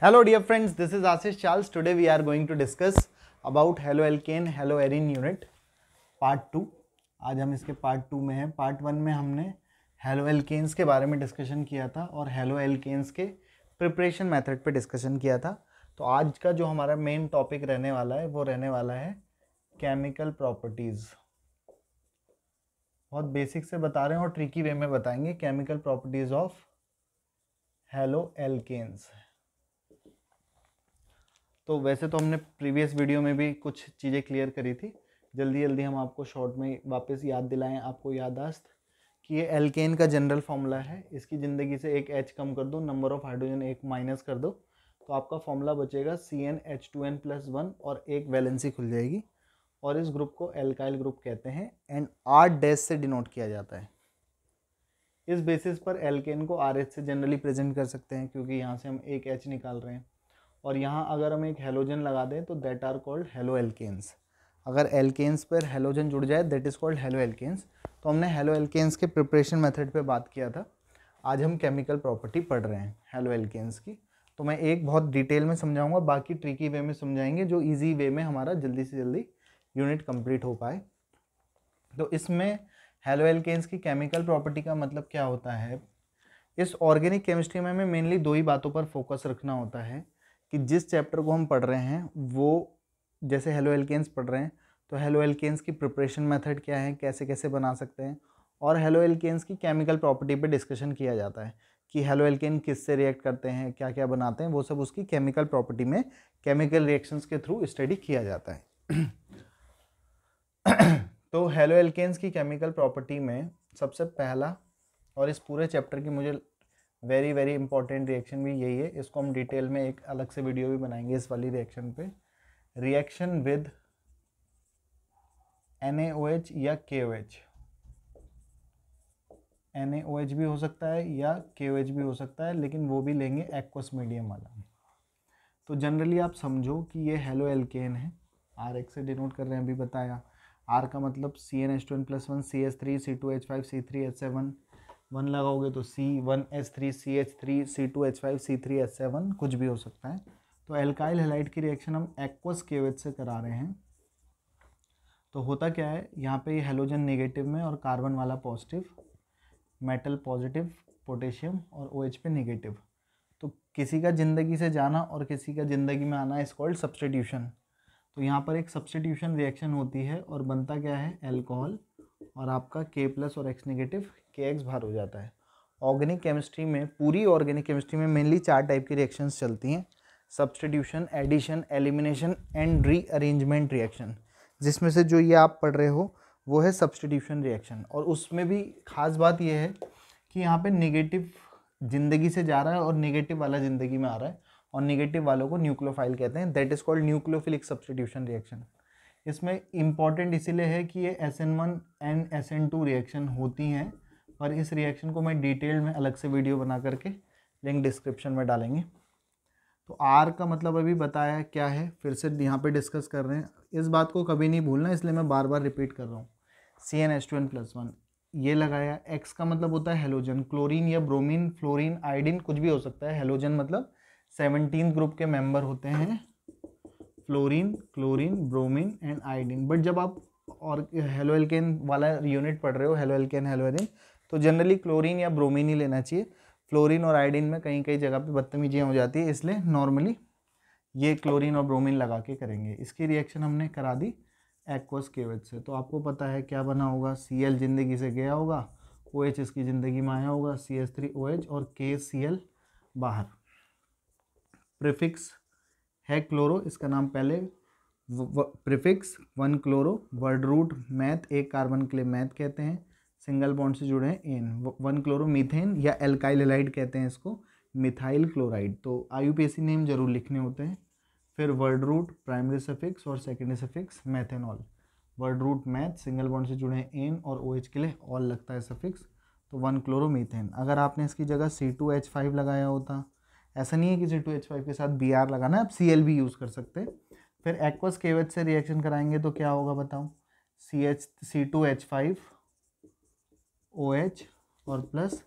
Hello dear friends, this is Ashish Charles. Today we are going to discuss about haloalkane haloarine unit part 2। आज हम इसके part 2 में हैं। Part 1 में हमने हेलोएल्केन्स के बारे में डिस्कशन किया था और हेलोएल्केन्स के प्रिपरेशन मेथड पे डिस्कशन किया था। तो आज का जो हमारा मेन टॉपिक रहने वाला है वो रहने वाला है केमिकल प्रॉपर्टीज़। बहुत बेसिक से बता रहे हैं और ट्रिकी वे में बताएंगे केमिकल प्रॉपर्टीज़ ऑफ हेलोएल्केन्स। तो वैसे तो हमने प्रीवियस वीडियो में भी कुछ चीज़ें क्लियर करी थी, जल्दी जल्दी हम आपको शॉर्ट में वापस याद दिलाएं, आपको याददाश्त कि ये एल्केन का जनरल फॉर्मूला है। इसकी ज़िंदगी से एक H कम कर दो, नंबर ऑफ हाइड्रोजन एक माइनस कर दो, तो आपका फॉर्मूला बचेगा CnH2n+1 और एक वैलेंसी खुल जाएगी और इस ग्रुप को एल्काइल ग्रुप कहते हैं एंड R- से डिनोट किया जाता है। इस बेसिस पर एल्केन को RH से जनरली प्रेजेंट कर सकते हैं क्योंकि यहाँ से हम एक H निकाल रहे हैं और यहाँ अगर हम एक हेलोजन लगा दें तो दैट आर कॉल्ड हेलोएल्केन्स। अगर एल्केन्स पर हेलोजन जुड़ जाए दैट इज़ कॉल्ड हेलोएल्केन्स। तो हमने हेलोएल्केन्स के प्रिपरेशन मेथड पे बात किया था। आज हम केमिकल प्रॉपर्टी पढ़ रहे हैं हेलोएल्केन्स की। तो मैं एक बहुत डिटेल में समझाऊंगा, बाकी ट्रिकी वे में समझाएंगे जो ईजी वे में हमारा जल्दी से जल्दी यूनिट कंप्लीट हो पाए। तो इसमें हेलोएल्केन्स की केमिकल प्रॉपर्टी का मतलब क्या होता है, इस ऑर्गेनिक केमिस्ट्री में हमें मेनली दो ही बातों पर फोकस रखना होता है कि जिस चैप्टर को हम पढ़ रहे हैं वो, जैसे हेलोएल्केन्स पढ़ रहे हैं तो हेलोएल्केन्स की प्रिपरेशन मेथड क्या है, कैसे कैसे बना सकते हैं, और हेलोएल्केन्स की केमिकल प्रॉपर्टी पे डिस्कशन किया जाता है कि हेलोएल्केन किससे रिएक्ट करते हैं, क्या क्या बनाते हैं, वो सब उसकी केमिकल प्रॉपर्टी में केमिकल रिएक्शंस के थ्रू स्टडी किया जाता है। तो हेलोएल्केन्स की केमिकल प्रॉपर्टी में सबसे पहला, और इस पूरे चैप्टर की मुझे वेरी वेरी इंपॉर्टेंट रिएक्शन भी यही है, इसको हम डिटेल में एक अलग से वीडियो भी बनाएंगे इस वाली रिएक्शन पे, रिएक्शन विद NaOH या KOH। NaOH भी हो सकता है या KOH भी हो सकता है, लेकिन वो भी लेंगे एक्वस मीडियम वाला। तो जनरली आप समझो कि ये हेलोएल्केन है, RX से डिनोट कर रहे हैं, अभी बताया। R का मतलब CnH2n+1 CH3 C2H5 C3H7, 1 लगाओगे तो C1H3 CH3 C2H5 C3H7, कुछ भी हो सकता है। तो एल्काइल हैलाइड की रिएक्शन हम एक्वस KOH से करा रहे हैं। तो होता क्या है, यहाँ पे हेलोजन नेगेटिव में और कार्बन वाला पॉजिटिव, मेटल पॉजिटिव, पोटेशियम और OH पे नेगेटिव। तो किसी का ज़िंदगी से जाना और किसी का ज़िंदगी में आना इज कॉल्ड सब्स्टिट्यूशन। तो यहाँ पर एक सब्स्टिट्यूशन रिएक्शन होती है और बनता क्या है, एल्कोहल, और आपका K+ और X नेगेटिव, KX बाहर हो जाता है। ऑर्गेनिक केमिस्ट्री में, पूरी ऑर्गेनिक केमिस्ट्री में मेनली 4 टाइप की रिएक्शंस चलती हैं, substitution, addition, elimination and rearrangement reaction, जिसमें से जो ये आप पढ़ रहे हो वो है सब्स्टिट्यूशन रिएक्शन। और उसमें भी खास बात ये है कि यहाँ पे नेगेटिव ज़िंदगी से जा रहा है और नेगेटिव वाला ज़िंदगी में आ रहा है, और नेगेटिव वालों को न्यूक्लियोफाइल कहते हैं, that is called nucleophilic substitution reaction. इसमें इम्पॉर्टेंट इसीलिए है कि ये SN1 एंड SN2 रिएक्शन होती हैं, और इस रिएक्शन को मैं डिटेल में अलग से वीडियो बना करके लिंक डिस्क्रिप्शन में डालेंगे। तो R का मतलब अभी बताया क्या है, फिर से यहाँ पे डिस्कस कर रहे हैं, इस बात को कभी नहीं भूलना, इसलिए मैं बार बार रिपीट कर रहा हूँ। CnH2n+1 ये लगाया। X का मतलब होता है हेलोजन, क्लोरीन या ब्रोमीन, फ्लोरीन, आयोडीन, कुछ भी हो सकता है। हेलोजन मतलब 17 ग्रुप के मेंबर होते हैं, fluorine, chlorine, bromine and iodine. But जब आप और हेलोएल्केन वाला यूनिट पढ़ रहे हो, हेलोएल्केन हेलोएरिन, तो जनरली क्लोरीन या ब्रोमीन ही लेना चाहिए। फ्लोरीन और आयोडीन में कहीं कहीं जगह पे बदतमीजियाँ हो जाती है, इसलिए नॉर्मली ये क्लोरीन और ब्रोमीन लगा के करेंगे। इसकी रिएक्शन हमने करा दी एक्वस KOH से। तो आपको पता है क्या बना होगा, Cl ज़िंदगी से गया होगा, OH इसकी ज़िंदगी में आया होगा, CH3OH और KCl बाहर। प्रीफिक्स है क्लोरो, इसका नाम पहले prefix 1 chloro, word root meth, एक कार्बन के लिए मैथ कहते हैं, सिंगल बॉन्ड से जुड़े हैं एन, 1 क्लोरो मीथेन या एल्काइल हैलाइड कहते हैं इसको, मिथाइल क्लोराइड। तो IUPAC नेम जरूर लिखने होते हैं। फिर वर्ड रूट, प्राइमरी सफिक्स और secondary suffix, methanol, word root meth, single bond से जुड़े हैं एन और OH के लिए ऑल लगता है सफिक्स, तो 1 क्लोरो मीथेन। अगर आपने इसकी जगह C2H5 लगाया होता, ऐसा नहीं है कि C2H5 के साथ Br लगाना है, आप Cl भी यूज़ कर सकते हैं। फिर एक्वस KOH से रिएक्शन कराएंगे तो क्या होगा बताओ, C2H5 OH और प्लस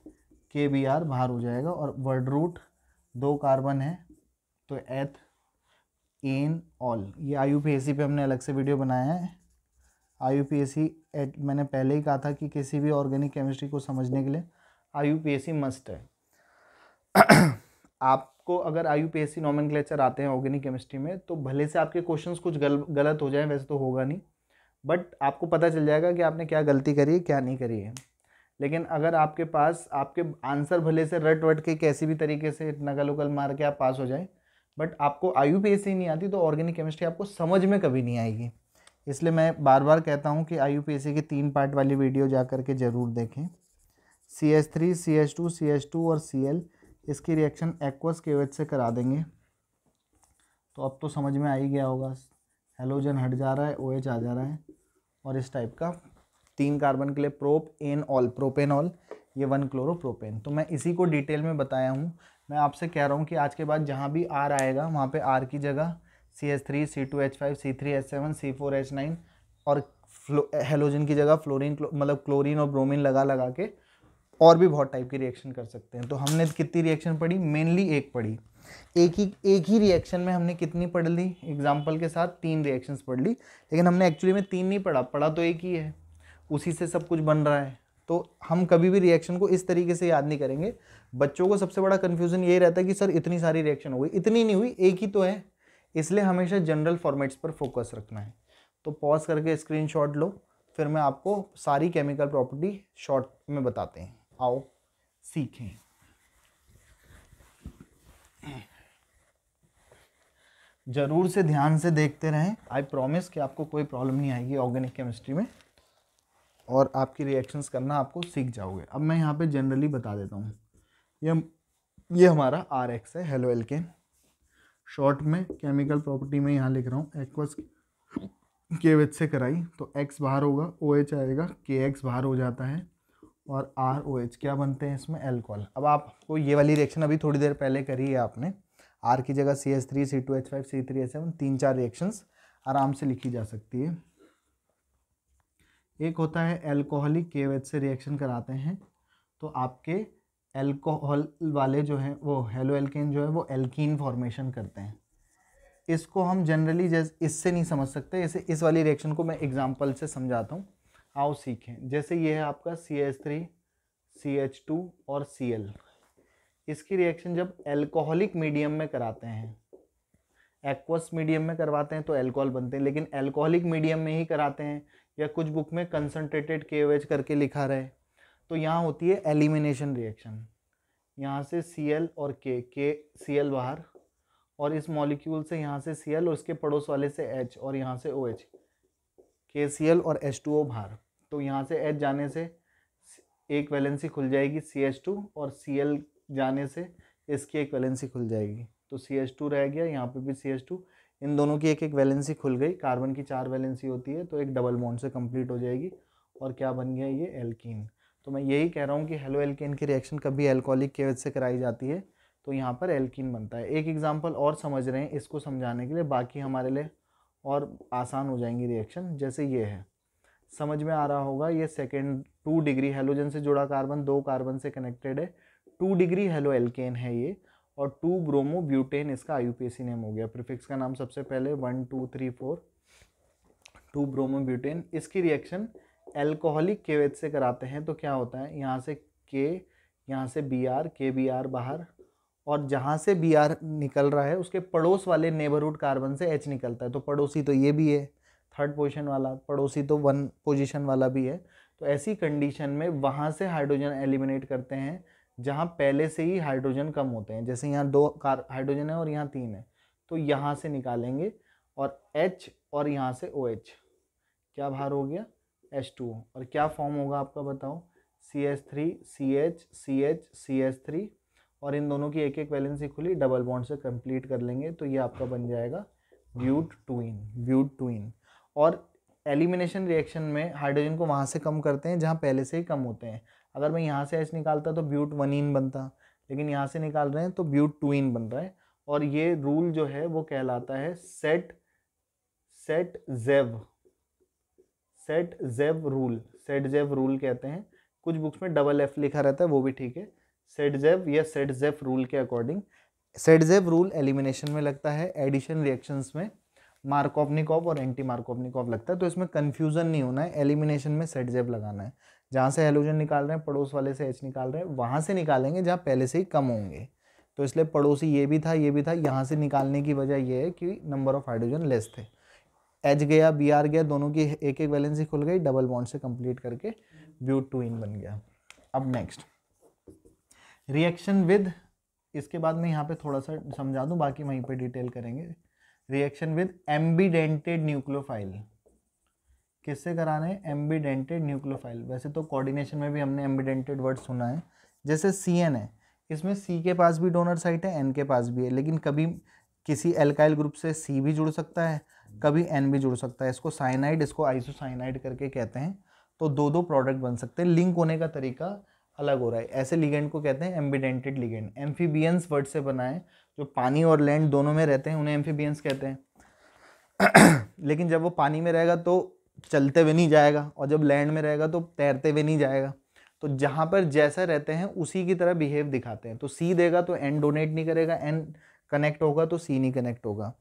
KBr बाहर हो जाएगा, और वर्ड रूट 2 कार्बन है, तो एथ एन ऑल, ये IUPAC पे हमने अलग से वीडियो बनाया है। IUPAC मैंने पहले ही कहा था कि किसी भी ऑर्गेनिक केमिस्ट्री को समझने के लिए IUPAC मस्ट है। आपको अगर IUPAC नॉमेनक्लेचर आते हैं ऑर्गेनिक केमिस्ट्री में तो भले से आपके क्वेश्चंस कुछ गलत हो जाए, वैसे तो होगा नहीं, बट आपको पता चल जाएगा कि आपने क्या गलती करी है क्या नहीं करी है। लेकिन अगर आपके पास आपके आंसर भले से रट वट के कैसी भी तरीके से नकल उकल मार के आप पास हो जाए, बट आपको IUPAC नहीं आती तो ऑर्गेनिक केमिस्ट्री आपको समझ में कभी नहीं आएगी। इसलिए मैं बार बार कहता हूँ कि IUPAC की 3 पार्ट वाली वीडियो जा करके ज़रूर देखें। CH3 CH2 CH2 और Cl, इसकी रिएक्शन एक्वस KOH से करा देंगे तो अब तो समझ में आ ही गया होगा। हेलोजन हट जा रहा है, OH आ जा रहा है, और इस टाइप का 3 कार्बन के लिए प्रोप एन ऑल प्रोपेनॉल, ये 1 क्लोरोप्रोपेन। तो मैं इसी को डिटेल में बताया हूँ। मैं आपसे कह रहा हूँ कि आज के बाद जहाँ भी R आएगा वहाँ पे R की जगह CH3 C2H5 C3H7 C4H9 और हेलोजन की जगह फ्लोरीन मतलब क्लोरीन और ब्रोमीन लगा के और भी बहुत टाइप की रिएक्शन कर सकते हैं। तो हमने कितनी रिएक्शन पढ़ी? मेनली एक पढ़ी। एक ही रिएक्शन में हमने कितनी पढ़ ली? एग्जाम्पल के साथ 3 रिएक्शंस पढ़ ली, लेकिन हमने एक्चुअली में 3 नहीं पढ़ा तो एक ही है, उसी से सब कुछ बन रहा है। तो हम कभी भी रिएक्शन को इस तरीके से याद नहीं करेंगे। बच्चों को सबसे बड़ा कन्फ्यूजन यही रहता है कि सर इतनी सारी रिएक्शन हो गई, इतनी नहीं हुई, एक ही तो है। इसलिए हमेशा जनरल फॉर्मेट्स पर फोकस रखना है। तो पॉज करके स्क्रीनशॉट लो, फिर मैं आपको सारी केमिकल प्रॉपर्टी शॉर्ट में बताते हैं। आओ सीखें। जरूर से ध्यान से देखते रहें। आई प्रॉमिस कि आपको कोई प्रॉब्लम नहीं आएगी ऑर्गेनिक केमिस्ट्री में, और आपकी रिएक्शंस करना आपको सीख जाओगे। अब मैं यहाँ पे जनरली बता देता हूँ। ये हमारा RX है, हेलो एल्केन। शॉर्ट में केमिकल प्रॉपर्टी में यहाँ लिख रहा हूँ, एक्वस KOH से कराई तो X बाहर होगा, OH आएगा, KX बाहर हो जाता है, और ROH क्या बनते हैं इसमें? एल्कोहल। अब आपको ये वाली रिएक्शन अभी थोड़ी देर पहले करी है आपने, R की जगह CH3 C2H5 C3H7, 3-4 रिएक्शंस आराम से लिखी जा सकती है। एक होता है एल्कोहलिक KOH से रिएक्शन कराते हैं तो आपके एल्कोहल वाले जो हैं वो हेलो एल्केन जो है वो एल्कीन फॉर्मेशन करते हैं। इसको हम जनरली जैसे इससे नहीं समझ सकते, जैसे इस वाली रिएक्शन को मैं एग्जांपल से समझाता हूँ, आओ सीखें। जैसे ये है आपका CH3 CH2 और Cl। इसकी रिएक्शन जब एल्कोहलिक मीडियम में कराते हैं, एक्वस मीडियम में करवाते हैं तो एल्कोहल बनते हैं, लेकिन एल्कोहलिक मीडियम में ही कराते हैं या कुछ बुक में कंसंट्रेटेड KOH करके लिखा रहे तो यहाँ होती है एलिमिनेशन रिएक्शन। यहाँ से Cl और K Cl बाहर, और इस मॉलिक्यूल से यहाँ से Cl और उसके पड़ोस वाले से H, और यहाँ से OH, KCl और H2O बाहर। तो यहाँ से H जाने से एक वैलेंसी खुल जाएगी CH2, और Cl जाने से इसकी एक वैलेंसी खुल जाएगी, तो CH2 रह गया, यहाँ पे भी CH2, इन दोनों की एक एक वैलेंसी खुल गई। कार्बन की 4 वैलेंसी होती है तो एक डबल बॉन्ड से कंप्लीट हो जाएगी, और क्या बन गया? ये एल्कीन। तो मैं यही कह रहा हूँ कि हेलो एल्केन की रिएक्शन कभी एल्कोहलिक KOH से कराई जाती है तो यहाँ पर एल्कीन बनता है। एक एग्जाम्पल और समझ रहे हैं इसको समझाने के लिए, बाकी हमारे लिए और आसान हो जाएंगी रिएक्शन। जैसे ये है, समझ में आ रहा होगा, ये सेकेंड 2 डिग्री हेलोजन से जुड़ा कार्बन 2 कार्बन से कनेक्टेड है, 2 डिग्री हेलो एल्केन है ये, और 2 ब्रोमो ब्यूटेन इसका IUPAC नेम हो गया। प्रीफिक्स का नाम सबसे पहले 1 2 3 4, 2 ब्रोमो ब्यूटेन। इसकी रिएक्शन एल्कोहलिक KOH से कराते हैं तो क्या होता है? यहाँ से K, यहाँ से Br, KBr बाहर, और जहाँ से Br निकल रहा है उसके पड़ोस वाले नेबरहुड कार्बन से H निकलता है। तो पड़ोसी तो ये भी है, 3rd पोजीशन वाला, पड़ोसी तो 1 पोजीशन वाला भी है। तो ऐसी कंडीशन में वहाँ से हाइड्रोजन एलिमिनेट करते हैं जहाँ पहले से ही हाइड्रोजन कम होते हैं। जैसे यहाँ 2 हाइड्रोजन है और यहाँ 3 है, तो यहाँ से निकालेंगे, और H और यहाँ से OH, क्या बाहर हो गया? H2O, और क्या फॉर्म होगा आपका बताओ? CH3 CH CH CH3, और इन दोनों की एक एक वैलेंसी खुली, डबल बॉन्ड से कंप्लीट कर लेंगे तो ये आपका बन जाएगा ब्यूट-टूइन। और एलिमिनेशन रिएक्शन में हाइड्रोजन को वहाँ से कम करते हैं जहाँ पहले से ही कम होते हैं। अगर मैं यहाँ से H निकालता तो ब्यूट-1इन बनता, लेकिन यहाँ से निकाल रहे हैं तो ब्यूट-2इन बन रहा है। और ये रूल जो है वो कहलाता है सेट जेव रूल कहते हैं। कुछ बुक्स में डबल F लिखा रहता है, वो भी ठीक है। सेट जेव या सेट जेफ रूल के अकॉर्डिंग सेडजेव रूल एलिमिनेशन में लगता है, एडिशन रिएक्शंस में मार्कोवनिकॉव और एंटी मार्कोवनिकॉव लगता है। तो इसमें कंफ्यूजन नहीं होना है, एलिमिनेशन में सेडजेव लगाना है। जहाँ से हैलोजन निकाल रहे हैं पड़ोस वाले से H निकाल रहे हैं, वहाँ से निकालेंगे जहाँ पहले से ही कम होंगे। तो इसलिए पड़ोसी ये भी था ये भी था, यहाँ से निकालने की वजह ये है कि नंबर ऑफ हाइड्रोजन लेस थे। H गया Br गया, दोनों की एक एक वैलेंसी खुल गई, डबल बॉन्ड से कंप्लीट करके ब्यूट-2इन बन गया। अब नेक्स्ट रिएक्शन विद, इसके बाद में यहाँ पे थोड़ा सा समझा दूँ, बाकी वहीं पे डिटेल करेंगे। रिएक्शन विद एम्बीडेंटेड न्यूक्लियोफाइल, किससे कराना है? एम्बीडेंटेड न्यूक्लियोफाइल। वैसे तो कोऑर्डिनेशन में भी हमने एम्बीडेंटेड वर्ड सुना है, जैसे CN है, इसमें C के पास भी डोनर साइट है, N के पास भी है, लेकिन कभी किसी एल्काइल ग्रुप से C भी जुड़ सकता है, कभी N भी जुड़ सकता है। इसको साइनाइड, इसको आइसोसाइनाइड करके कहते हैं। तो दो दो प्रोडक्ट बन सकते हैं, लिंक होने का तरीका अलग हो रहा है। ऐसे लिगेंड को कहते हैं एम्बीडेंटेड लिगेंड। एम्फीबियंस वर्ड से बना है, जो पानी और लैंड दोनों में रहते हैं उन्हें एम्फीबियंस कहते हैं। लेकिन जब वो पानी में रहेगा तो चलते हुए नहीं जाएगा, और जब लैंड में रहेगा तो तैरते हुए नहीं जाएगा। तो जहाँ पर जैसा रहते हैं उसी की तरह बिहेव दिखाते हैं। तो C देगा तो N डोनेट नहीं करेगा, N कनेक्ट होगा तो C नहीं कनेक्ट होगा।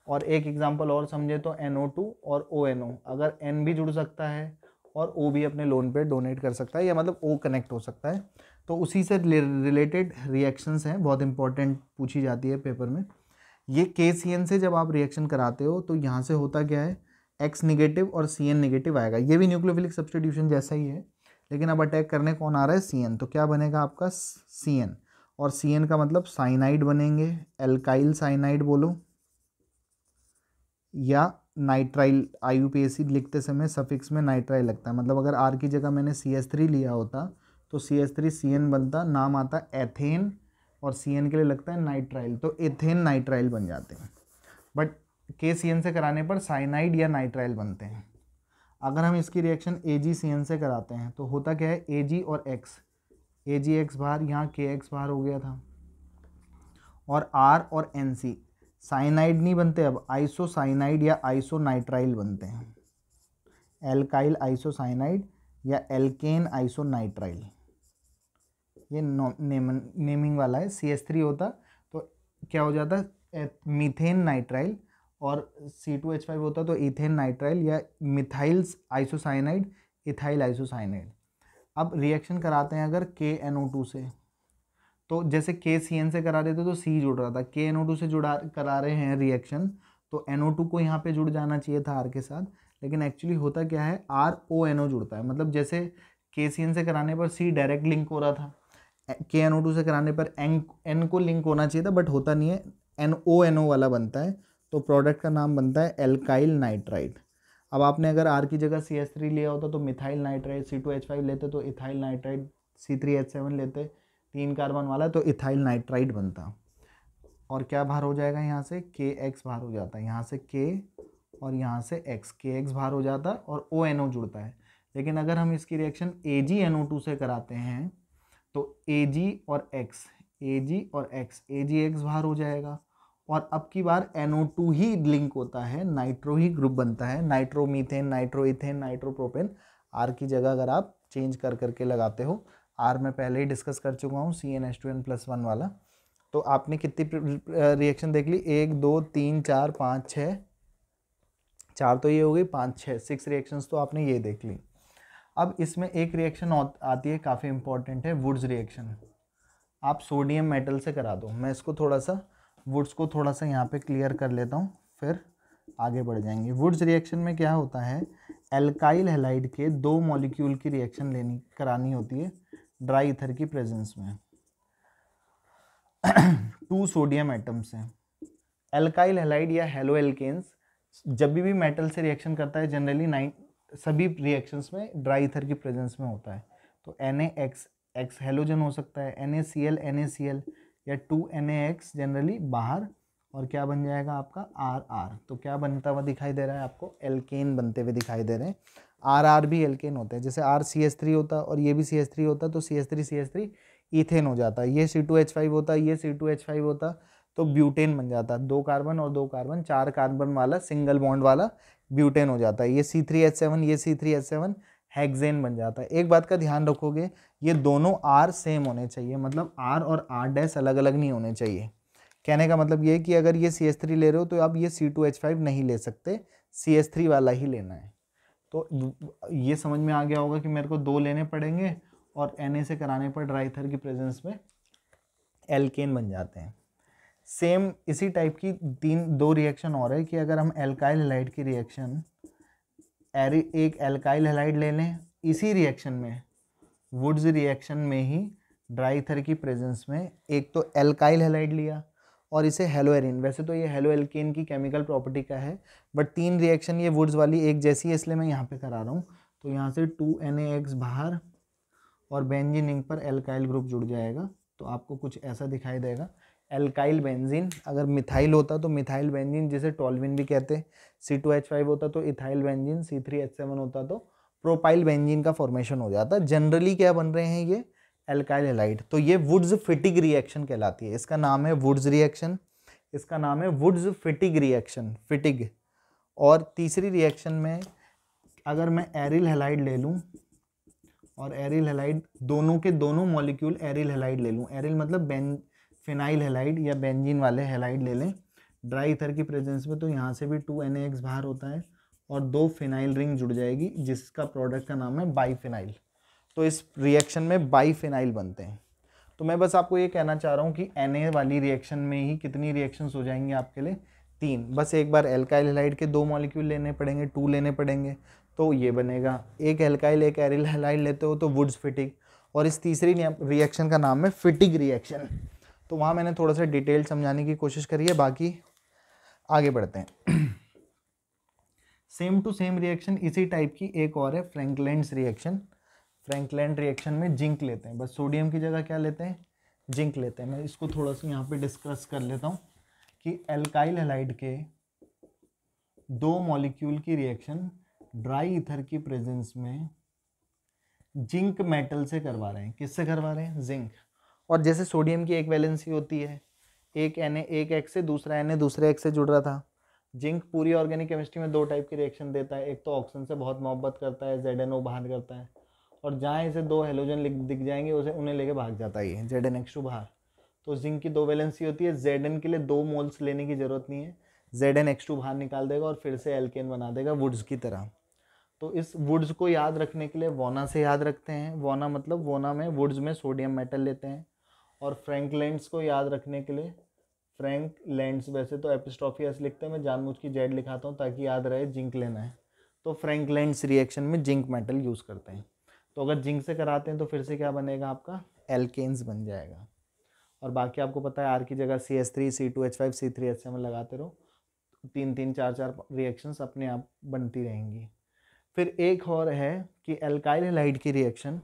और एक एग्जांपल और समझे तो NO2 और ONO, अगर N भी जुड़ सकता है और O भी अपने लोन पे डोनेट कर सकता है, या मतलब O कनेक्ट हो सकता है। तो उसी से रिलेटेड रिएक्शंस हैं, बहुत इंपॉर्टेंट पूछी जाती है पेपर में। ये KCN से जब आप रिएक्शन कराते हो तो यहाँ से होता क्या है, X निगेटिव और CN निगेटिव आएगा। ये भी न्यूक्लियोफिलिक सब्स्टिट्यूशन जैसा ही है, लेकिन अब अटैक करने कौन आ रहा है? CN। तो क्या बनेगा आपका? CN। और CN का मतलब साइनाइड बनेंगे, एल्काइल साइनाइड बोलो, या नाइट्राइल। IUPAC लिखते समय सफिक्स में नाइट्राइल लगता है, मतलब अगर R की जगह मैंने CH3 लिया होता तो CH3CN बनता, नाम आता एथेन, और CN के लिए लगता है नाइट्राइल, तो एथेन नाइट्राइल बन जाते हैं। बट KCN से कराने पर साइनाइड या नाइट्राइल बनते हैं। अगर हम इसकी रिएक्शन AgCN से कराते हैं तो होता क्या है, Ag और X, AgX बाहर, यहाँ KX बाहर हो गया था, और R और NC साइनाइड नहीं बनते, अब आइसोसाइनाइड या आइसोनाइट्राइल बनते हैं। एल्काइल आइसोसाइनाइड या एल्केन आइसोनाइट्राइल, ये नेमिंग वाला है। CH3 होता तो क्या हो जाता, मीथेन नाइट्राइल, और C2H5 होता तो इथेन नाइट्राइल, या मिथाइल आइसोसाइनाइड, इथाइल आइसोसाइनाइड। अब रिएक्शन कराते हैं अगर KNO2 से, तो जैसे KCN से करा देते तो C जुड़ रहा था, KNO2 से करा रहे हैं रिएक्शन, तो NO2 को यहाँ पे जुड़ जाना चाहिए था R के साथ, लेकिन एक्चुअली होता क्या है, RONO जुड़ता है। मतलब जैसे KCN से कराने पर C डायरेक्ट लिंक हो रहा था, KNO2 से कराने पर N को लिंक होना चाहिए था, बट होता नहीं है, NONO वाला बनता है। तो प्रोडक्ट का नाम बनता है एल्काइल नाइट्राइड। अब आपने अगर R की जगह CH3 लिया होता तो मिथाइल नाइट्राइड, C2H5 लेते तो इथाइल नाइट्राइड, C3H7 लेते 3 कार्बन वाला तो इथाइल नाइट्राइड बनता। और क्या बाहर हो जाएगा, यहाँ से KX बाहर हो जाता है, यहाँ से K और यहाँ से X, KX बाहर हो जाता और ONO जुड़ता है। लेकिन अगर हम इसकी रिएक्शन AgNO2 से कराते हैं तो Ag और X, AgX बाहर हो जाएगा, और अब की बार NO2 ही लिंक होता है, नाइट्रो ही ग्रुप बनता है, नाइट्रोमीथेन, नाइट्रोइथेन, नाइट्रोप्रोपेन। R की जगह अगर आप चेंज कर करके लगाते हो, R मैं पहले ही डिस्कस कर चुका हूँ, CnH2n+1 वाला। तो आपने कितनी रिएक्शन देख ली, 1 2 3 4 5 6, 4 तो ये हो गई, 5 6 6 रिएक्शंस तो आपने ये देख ली। अब इसमें एक रिएक्शन आती है, काफ़ी इंपॉर्टेंट है, वुड्स रिएक्शन। आप सोडियम मेटल से करा दो। मैं इसको थोड़ा सा वुड्स को थोड़ा सा यहाँ पे क्लियर कर लेता हूँ, फिर आगे बढ़ जाएंगे। वुड्स रिएक्शन में क्या होता है, एल्काइल हैलाइड के 2 मॉलिक्यूल की रिएक्शन करानी होती है ड्राई ईथर की प्रेजेंस में 2 सोडियम एटम से। एल्काइल हैलाइड या हेलो एल्केन्स जब भी मेटल से रिएक्शन करता है जनरली सभी रिएक्शंस में ड्राई ईथर की प्रेजेंस में होता है। तो NaX हेलोजन हो सकता है, NaCl या 2NaX जनरली बाहर, और क्या बन जाएगा आपका RR। तो क्या बनता हुआ दिखाई दे रहा है आपको, एल्केन बनते हुए दिखाई दे रहे हैं। RR भी एल्केन होते हैं, जैसे RCH3 होता और ये भी CH3 होता तो CH3 ईथेन हो जाता, ये C2H5 होता, ये C2H5 होता तो ब्यूटेन बन जाता, 2 कार्बन और 2 कार्बन 4 कार्बन वाला सिंगल बॉन्ड वाला ब्यूटेन हो जाता है। ये C3H7 ये C3H7 हेक्सेन बन जाता है। एक बात का ध्यान रखोगे, ये दोनों R सेम होने चाहिए, मतलब R और R डैश अलग अलग नहीं होने चाहिए। कहने का मतलब ये है कि अगर ये CH3 ले रहे हो तो आप ये C2H5 नहीं ले सकते, CH3 वाला ही लेना है। तो ये समझ में आ गया होगा कि मेरे को 2 लेने पड़ेंगे और Na से कराने पर ड्राईथर की प्रेजेंस में एल्केन बन जाते हैं। सेम इसी टाइप की 2 रिएक्शन और है कि अगर हम एल्काइल हैलाइड की रिएक्शन एक एल्काइल हैलाइड ले लें, इसी रिएक्शन में वुड्स रिएक्शन में ही ड्राईथर की प्रेजेंस में एक तो एल्काइल हैलाइड लिया और इसे हेलोएरिन, वैसे तो ये हेलो एल्केन की केमिकल प्रॉपर्टी का है, बट 3 रिएक्शन ये वुड्स वाली एक जैसी है, इसलिए मैं यहाँ पे करा रहा हूँ। तो यहाँ से 2NaX बाहर और बेंजीन रिंग पर एल्काइल ग्रुप जुड़ जाएगा, तो आपको कुछ ऐसा दिखाई देगा। एल्काइल बेंजीन, अगर मिथाइल होता तो मिथाइल बेंजीन जिसे टॉल्विन भी कहते, C2H5 होता तो इथाइल बेंजीन, C3H7 होता तो प्रोपाइल बेंजीन का फॉर्मेशन हो जाता। जनरली क्या बन रहे हैं ये एल्काइल हैलाइड। तो ये वुड्स फिटिग रिएक्शन कहलाती है, इसका नाम है वुड्स रिएक्शन, इसका नाम है वुड्स फिटिग रिएक्शन, फिटिग। और तीसरी रिएक्शन में अगर मैं एरिल हैलाइड ले लूँ और एरिल हैलाइड दोनों के दोनों मॉलिक्यूल एरिल हैलाइड ले लूँ, एरिल मतलब फिनाइल हैलाइड या बेंजीन वाले हैलाइड ले लें ड्राई ईथर की प्रेजेंस में, तो यहाँ से भी 2NaX बाहर होता है और 2 फिनाइल रिंग जुड़ जाएगी जिसका प्रोडक्ट का नाम है बाईफिनाइल। तो इस रिएक्शन में बाईफिनाइल बनते हैं। तो मैं बस आपको ये कहना चाह रहा हूँ कि Na वाली रिएक्शन में ही कितनी रिएक्शंस हो जाएंगी आपके लिए, 3। बस एक बार एल्काइल हैलाइड के 2 मॉलिक्यूल लेने पड़ेंगे, 2 लेने पड़ेंगे, तो ये बनेगा। एक एल्काइल एक एरिल हैलाइड लेते हो तो वुड्स फिटिग, और इस तीसरी रिएक्शन का नाम है फिटिग रिएक्शन। तो वहाँ मैंने थोड़ा सा डिटेल समझाने की कोशिश करी है, बाकी आगे बढ़ते हैं। सेम टू सेम रिएक्शन इसी टाइप की एक और है फ्रैंकलैंड्स रिएक्शन। फ्रैंकलैंड रिएक्शन में जिंक लेते हैं, बस सोडियम की जगह क्या लेते हैं, जिंक लेते हैं। मैं इसको थोड़ा सा यहाँ पे डिस्कस कर लेता हूँ कि एल्काइल हैलाइड के 2 मॉलिक्यूल की रिएक्शन ड्राई ईथर की प्रेजेंस में जिंक मेटल से करवा रहे हैं। किससे करवा रहे हैं, जिंक। और जैसे सोडियम की एक वैलेंसी होती है, एक Na एक एक्स से, दूसरा Na दूसरे एक्स से जुड़ रहा था। जिंक पूरी ऑर्गेनिक केमिस्ट्री में 2 टाइप की रिएक्शन देता है, एक तो ऑक्सीजन से बहुत मोहब्बत करता है, ZNO बाहर करता है, और जहाँ इसे 2 हेलोजन दिख जाएंगे उसे उन्हें लेके भाग जाता है ZnH2 बाहर। तो जिंक की 2 वैलेंसी होती है, Zn के लिए 2 मोल्स लेने की जरूरत नहीं है, ZnH2 बाहर निकाल देगा और फिर से एल्केन बना देगा वुड्स की तरह। तो इस वुड्स को याद रखने के लिए वोना से याद रखते हैं, वोना मतलब वोना में वुड्स में सोडियम मेटल लेते हैं। और फ्रैंकलैंड्स को याद रखने के लिए फ्रैंकलैंड्स, वैसे तो एपिस्ट्रॉफी एस लिखते हैं, मैं जानबूझ की जेड लिखाता हूँ ताकि याद रहे जिंक लेना है। तो फ्रैंकलैंड्स रिएक्शन में जिंक मेटल यूज़ करते हैं। तो अगर जिंक से कराते हैं तो फिर से क्या बनेगा आपका, एल्केन्स बन जाएगा। और बाकी आपको पता है आर की जगह CH3 C2H5 C3H7 लगाते रहो, 3 4 रिएक्शंस अपने आप बनती रहेंगी। फिर एक और है कि एल्काइल हैलाइड की रिएक्शन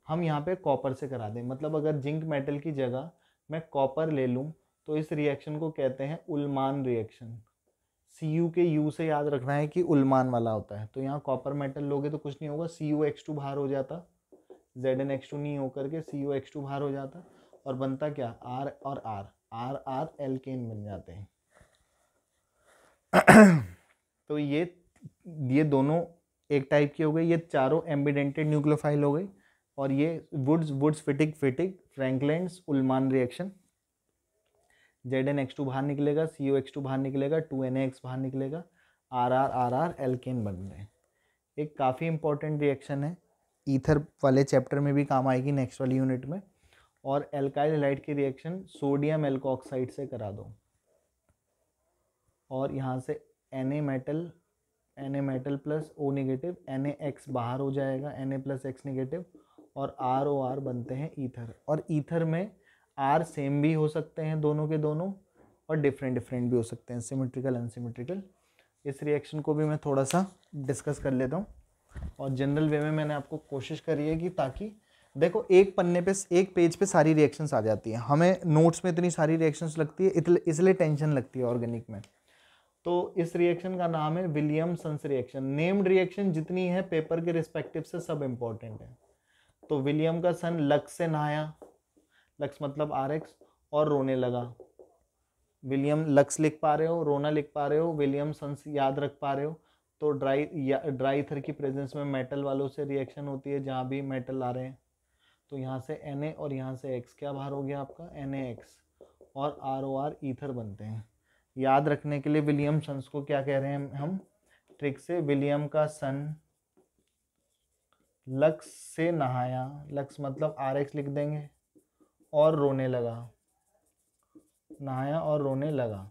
हम यहाँ पे कॉपर से करा दें, मतलब अगर जिंक मेटल की जगह मैं कॉपर ले लूँ तो इस रिएक्शन को कहते हैं उल्मान रिएक्शन। Cu के U से याद रखना है कि उल्मान वाला होता है। तो यहाँ कॉपर मेटल लोगे तो कुछ नहीं होगा, CuH2 बाहर हो जाता, ZnH2 नहीं होकर के CuH2 बाहर हो जाता, और बनता क्या, R और R एल्केन बन जाते हैं। तो ये दोनों एक टाइप की हो गई, ये चारों एम्बिडेंटेड न्यूक्लियोफाइल हो गई। और ये वुड्स फिटिग फ्रैंकलैंड्स उल्मान रिएक्शन, ZnH2 बाहर निकलेगा, CuH2 बाहर निकलेगा, 2NaX बाहर निकलेगा, RR एल्केन बन रहे हैं। एक काफ़ी इंपॉर्टेंट रिएक्शन है, ईथर वाले चैप्टर में भी काम आएगी नेक्स्ट वाली यूनिट में। और एल्काइल हैलाइड की रिएक्शन सोडियम एल्कोक्साइड से करा दो, और यहाँ से Na metal plus O negative, NaX बाहर हो जाएगा, Na प्लस X नेगेटिव, और ROR बनते हैं ईथर। और ईथर में R सेम भी हो सकते हैं दोनों के दोनों, और डिफरेंट भी हो सकते हैं, सिमेट्रिकल अनसिमेट्रिकल। इस रिएक्शन को भी मैं थोड़ा सा डिस्कस कर लेता हूँ, और जनरल वे में मैंने आपको कोशिश करी है कि ताकि देखो एक पन्ने पे एक पेज पे सारी रिएक्शंस आ जाती हैं, हमें नोट्स में इतनी सारी रिएक्शंस लगती है, इसलिए टेंशन लगती है ऑर्गेनिक में। तो इस रिएक्शन का नाम है विलियमसन्स रिएक्शन। नेम्ड रिएक्शन जितनी है पेपर के रिस्पेक्टिव से सब इंपॉर्टेंट है। तो विलियम का सन लक्स से नहाया, लक्स मतलब RX, और रोने लगा। विलियम लक्स लिख पा रहे हो, रोना लिख पा रहे हो, विलियम सन्स याद रख पा रहे हो। तो ड्राई ईथर की प्रेजेंस में मेटल वालों से रिएक्शन होती है, जहाँ भी मेटल आ रहे हैं। तो यहाँ से Na और यहाँ से X क्या बाहर हो गया आपका, NaX, और ROR ईथर बनते हैं। याद रखने के लिए विलियम सन्स को क्या कह रहे हैं हम ट्रिक से, विलियम का सन लक्स से नहाया, लक्स मतलब RX लिख देंगे, और रोने लगा, नहाया और रोने लगा।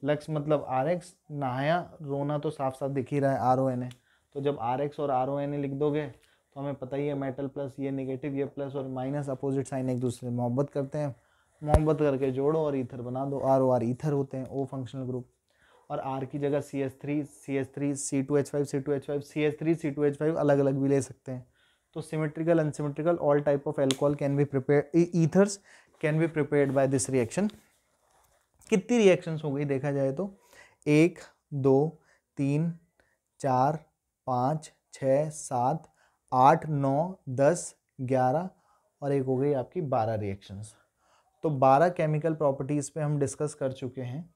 लक्स मतलब RX, नहाया, रोना तो साफ साफ दिख ही रहा है RONA। तो जब RX और RONA लिख दोगे तो हमें पता ही है मेटल प्लस ये नेगेटिव ये प्लस और माइनस अपोजिट साइन एक दूसरे से मोहब्बत करते हैं, मोहब्बत करके जोड़ो और ईथर बना दो, ROR ईथर होते हैं, O फंक्शनल ग्रुप। और R की जगह CH3 C2H5 C2H5 CH3 C2H5 अलग अलग भी ले सकते हैं। तो symmetrical unsymmetrical all type of alcohol can be prepared, ethers can be prepared by this reaction. कितनी रिएक्शंस हो गई देखा जाए तो 1 2 3 4 5 6 7 8 9 10 11 और एक हो गई आपकी 12 रिएक्शंस। तो 12 केमिकल प्रॉपर्टीज़ पे हम डिस्कस कर चुके हैं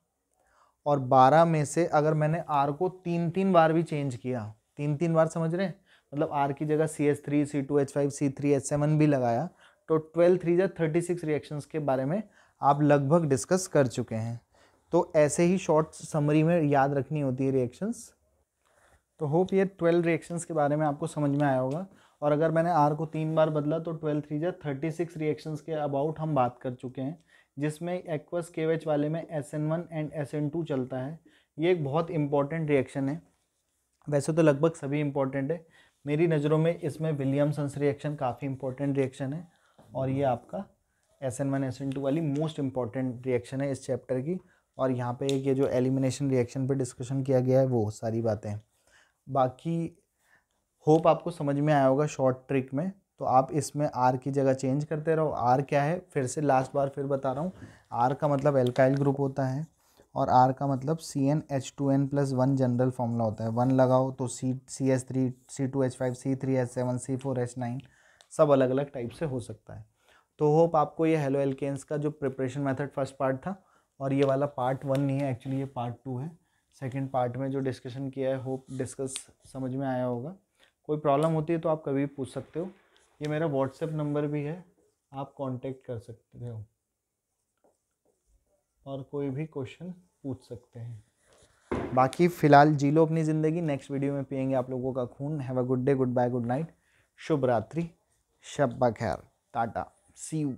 और 12 में से अगर मैंने R को 3 बार भी चेंज किया, 3 बार समझ रहे हैं, मतलब R की जगह CH3 C2H5 C3H7 भी लगाया तो 12 3 36 रिएक्शंस के बारे में आप लगभग डिस्कस कर चुके हैं। तो ऐसे ही शॉर्ट समरी में याद रखनी होती है रिएक्शंस। तो होप ये 12 रिएक्शंस के बारे में आपको समझ में आया होगा। और अगर मैंने R को 3 बार बदला तो 12 3 36 रिएक्शंस के अबाउट हम बात कर चुके हैं, जिसमें एक्वस KOH वाले में SN1 एंड SN2 चलता है। ये एक बहुत इंपॉर्टेंट रिएक्शन है, वैसे तो लगभग सभी इंपॉर्टेंट है, मेरी नज़रों में इसमें विलियमसन्स रिएक्शन काफ़ी इंपॉर्टेंट रिएक्शन है और ये आपका SN1 SN2 वाली मोस्ट इंपॉर्टेंट रिएक्शन है इस चैप्टर की। और यहाँ पे एक ये जो एलिमिनेशन रिएक्शन पे डिस्कशन किया गया है वो सारी बातें, बाकी होप आपको समझ में आया होगा शॉर्ट ट्रिक में। तो आप इसमें R की जगह चेंज करते रहो। R क्या है फिर से लास्ट बार फिर बता रहा हूँ, R का मतलब एल्काइल ग्रुप होता है और R का मतलब CnH2n+1 जनरल फॉर्मूला होता है। 1 लगाओ तो CH3 C2H5 C3H7 C4H9 सब अलग अलग टाइप से हो सकता है। तो होप आपको ये हेलो एल्केन्स का जो प्रिपरेशन मेथड फर्स्ट पार्ट था, और ये वाला पार्ट 1 नहीं है एक्चुअली, ये पार्ट 2 है। सेकंड पार्ट में जो डिस्कशन किया है होप डिस्कस समझ में आया होगा। कोई प्रॉब्लम होती है तो आप कभी भी पूछ सकते हो, ये मेरा व्हाट्सएप नंबर भी है, आप कांटेक्ट कर सकते हो और कोई भी क्वेश्चन पूछ सकते हैं। बाकी फ़िलहाल जी लो अपनी ज़िंदगी, नेक्स्ट वीडियो में पियेंगे आप लोगों का खून। Have a good day, good bye, good night, शुभ रात्रि, शब बखैर, टाटा, सी यू।